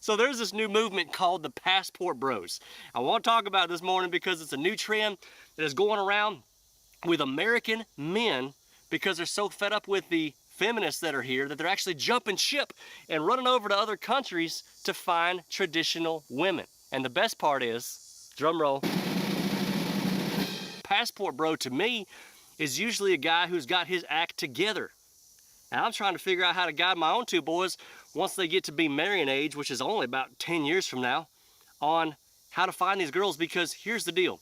So there's this new movement called the Passport Bros. I want to talk about it this morning because it's a new trend that is going around with American men because they're so fed up with the feminists that are here that they're actually jumping ship and running over to other countries to find traditional women. And the best part is, drum roll, passport bro to me is usually a guy who's got his act together. And I'm trying to figure out how to guide my own two boys once they get to be marrying age, which is only about 10 years from now, on how to find these girls, because here's the deal.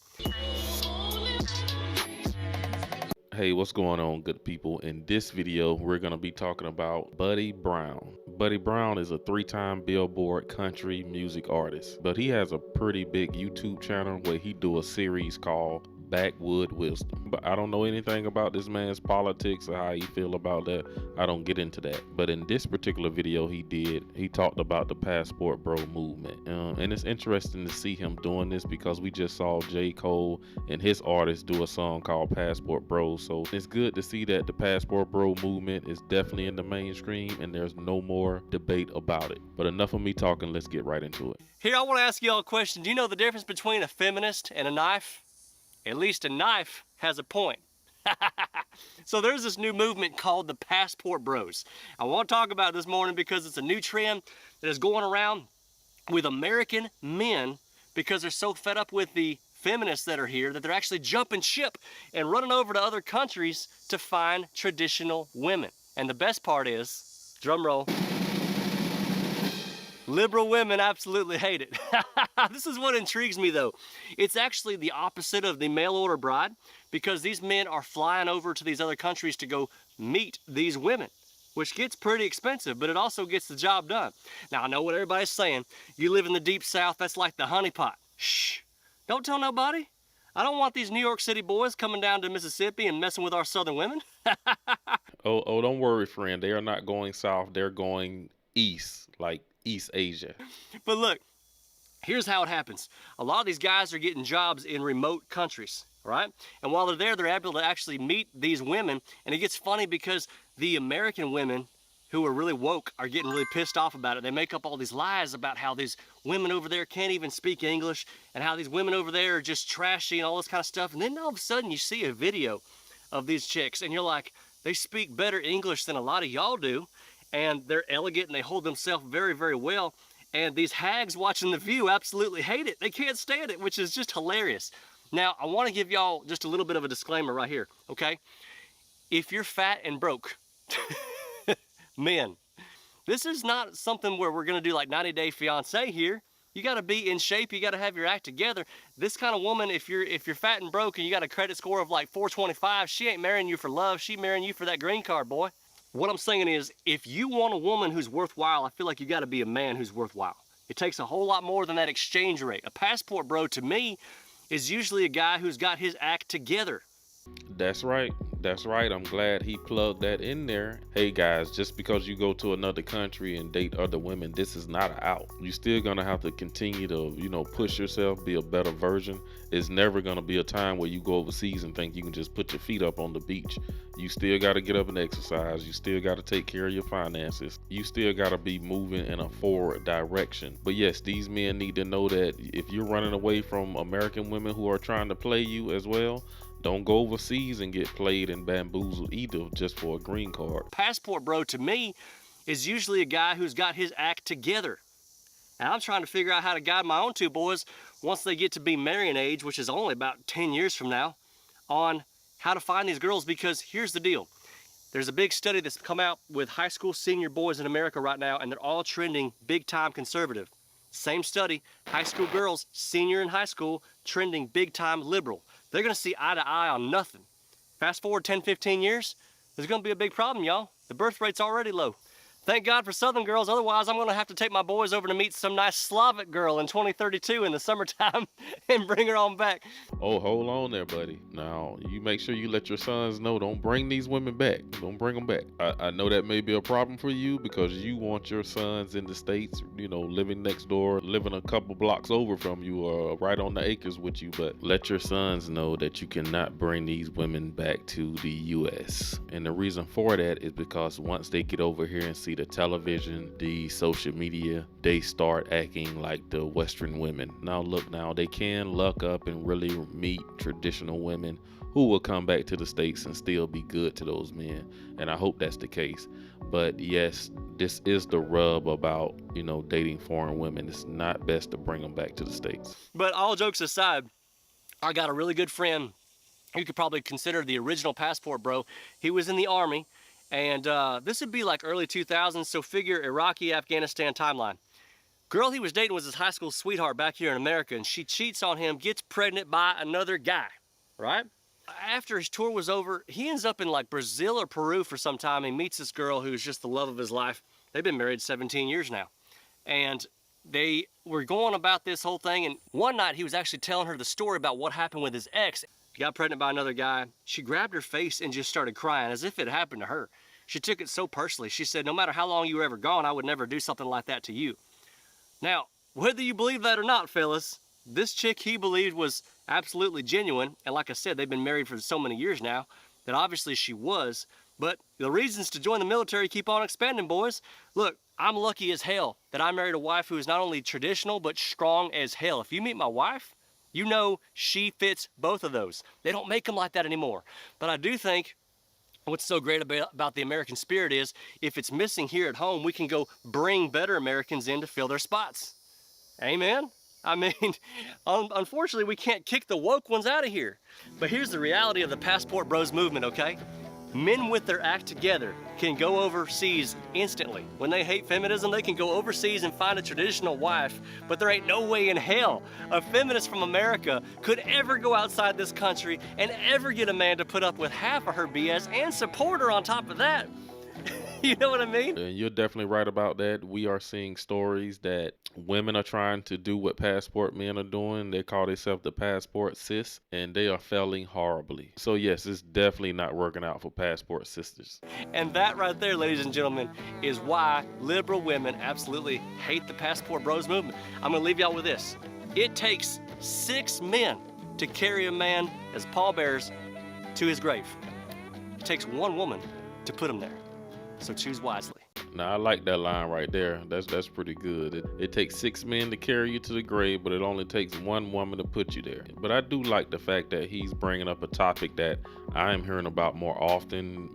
Hey, what's going on, good people? In this video, we're going to be talking about Buddy Brown. Buddy Brown is a 3-time Billboard country music artist, but he has a pretty big YouTube channel where he do a series called Backwood Wisdom. But I don't know anything about this man's politics or how he feel about that. I don't get into that. But in this particular video he talked about the Passport Bro movement. And it's interesting to see him doing this because we just saw J. Cole and his artist do a song called Passport Bro. So it's good to see that the Passport Bro movement is definitely in the mainstream and there's no more debate about it. But enough of me talking, let's get right into it. Here, I want to ask y'all a question. Do you know the difference between a feminist and a knife? At least a knife has a point. So there's this new movement called the Passport Bros. I want to talk about it this morning because it's a new trend that is going around with American men because they're so fed up with the feminists that are here that they're actually jumping ship and running over to other countries to find traditional women. And the best part is, drum roll, liberal women absolutely hate it. This is what intrigues me though. It's actually the opposite of the mail order bride because these men are flying over to these other countries to go meet these women, which gets pretty expensive, but it also gets the job done. Now I know what everybody's saying. You live in the deep south, that's like the honeypot. Shh, don't tell nobody. I don't want these New York City boys coming down to Mississippi and messing with our southern women. Oh, don't worry, friend. They are not going south. They're going east, like East Asia. But look, here's how it happens. A lot of these guys are getting jobs in remote countries, right? And while they're there, they're able to actually meet these women. And it gets funny because the American women who are really woke are getting really pissed off about it. They make up all these lies about how these women over there can't even speak English and how these women over there are just trashy and all this kind of stuff. And then all of a sudden you see a video of these chicks and you're like, they speak better English than a lot of y'all do. And they're elegant and they hold themselves very, very well. And these hags watching The View absolutely hate it. They can't stand it, which is just hilarious. Now, I want to give y'all just a little bit of a disclaimer right here, okay? If you're fat and broke, men, this is not something where we're going to do like 90 Day Fiancé here. You got to be in shape. You got to have your act together. This kind of woman, if you're fat and broke and you got a credit score of like 425, she ain't marrying you for love. She marrying you for that green card, boy. What I'm saying is, if you want a woman who's worthwhile, I feel like you got to be a man who's worthwhile. It takes a whole lot more than that exchange rate. A passport bro, to me, is usually a guy who's got his act together. That's right. That's right. I'm glad he plugged that in there. Hey guys, just because you go to another country and date other women, this is not an out. You're still gonna have to continue to, push yourself, be a better version. It's never gonna be a time where you go overseas and think you can just put your feet up on the beach. You still gotta get up and exercise. You still gotta take care of your finances. You still gotta be moving in a forward direction. But yes, these men need to know that if you're running away from American women who are trying to play you as well, don't go overseas and get played and bamboozled either just for a green card. Passport bro, to me, is usually a guy who's got his act together. And I'm trying to figure out how to guide my own two boys once they get to be marrying age, which is only about 10 years from now, on how to find these girls, because here's the deal. There's a big study that's come out with high school senior boys in America right now, and they're all trending big time conservative. Same study, high school girls, senior in high school, trending big time liberal. They're gonna see eye to eye on nothing. Fast forward 10, 15 years, there's gonna be a big problem, y'all. The birth rate's already low. Thank God for Southern girls, otherwise I'm gonna have to take my boys over to meet some nice Slavic girl in 2032 in the summertime and bring her on back. Oh, hold on there, buddy. Now, you make sure you let your sons know, don't bring these women back. Don't bring them back. I know that may be a problem for you because you want your sons in the States, living next door, living a couple blocks over from you or right on the acres with you, but let your sons know that you cannot bring these women back to the U.S. And the reason for that is because once they get over here and see the television, the social media, they start acting like the Western women. Now look, now they can luck up and really meet traditional women who will come back to the States and still be good to those men. And I hope that's the case. But yes, this is the rub about, you know, dating foreign women. It's not best to bring them back to the States. But all jokes aside, I got a really good friend you could probably consider the original passport bro. He was in the Army, and this would be like early 2000s, so figure Iraqi, Afghanistan timeline. Girl he was dating was his high school sweetheart back here in America, and she cheats on him, gets pregnant by another guy, right? After his tour was over, he ends up in like Brazil or Peru for some time. He meets this girl who's just the love of his life. They've been married 17 years now. And they were going about this whole thing, and one night he was actually telling her the story about what happened with his ex. He got pregnant by another guy. She grabbed her face and just started crying as if it happened to her. She took it so personally. She said, no matter how long you were ever gone, I would never do something like that to you. Now, whether you believe that or not, fellas, this chick he believed was absolutely genuine. And like I said, they've been married for so many years now that obviously she was. But the reasons to join the military keep on expanding, boys. Look, I'm lucky as hell that I married a wife who is not only traditional, but strong as hell. If you meet my wife, you know she fits both of those. They don't make them like that anymore. But I do think what's so great about the American spirit is if it's missing here at home, we can go bring better Americans in to fill their spots. Amen? I mean, unfortunately, we can't kick the woke ones out of here. But here's the reality of the Passport Bros movement, okay? Men with their act together can go overseas instantly. When they hate feminism, they can go overseas and find a traditional wife, but there ain't no way in hell a feminist from America could ever go outside this country and ever get a man to put up with half of her BS and support her on top of that. You know what I mean? And you're definitely right about that. We are seeing stories that women are trying to do what passport men are doing. They call themselves the passport sis, and they are failing horribly. So yes, it's definitely not working out for passport sisters. And that right there, ladies and gentlemen, is why liberal women absolutely hate the Passport Bros movement. I'm gonna leave y'all with this. It takes 6 men to carry a man as pallbearers to his grave. It takes 1 woman to put him there. So choose wisely. Now I like that line right there. That's pretty good. It takes 6 men to carry you to the grave, but it only takes 1 woman to put you there. But I do like the fact that he's bringing up a topic that I am hearing about more often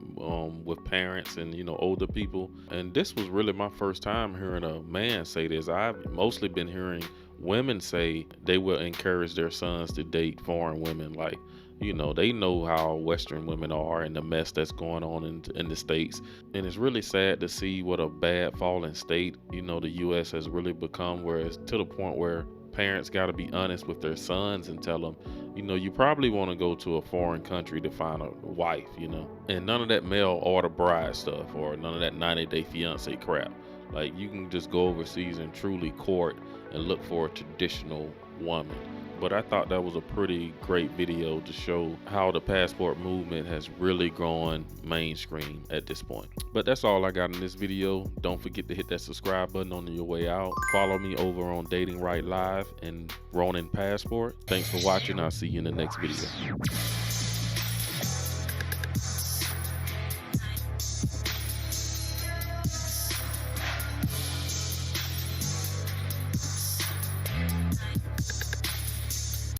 with parents and, you know, older people. And this was really my first time hearing a man say this. I've mostly been hearing women say they will encourage their sons to date foreign women. Like, you know, they know how Western women are and the mess that's going on in the States. And it's really sad to see what a bad fallen state, you know, the U.S. has really become, where it's to the point where parents got to be honest with their sons and tell them, you know, you probably want to go to a foreign country to find a wife, you know. And none of that mail order bride stuff or none of that 90-day fiance crap. Like, you can just go overseas and truly court and look for a traditional woman. But I thought that was a pretty great video to show how the passport movement has really gone mainstream at this point. But that's all I got in this video. Don't forget to hit that subscribe button on your way out. Follow me over on Datingwright Live and Ronin Passport. Thanks for watching. I'll see you in the next video.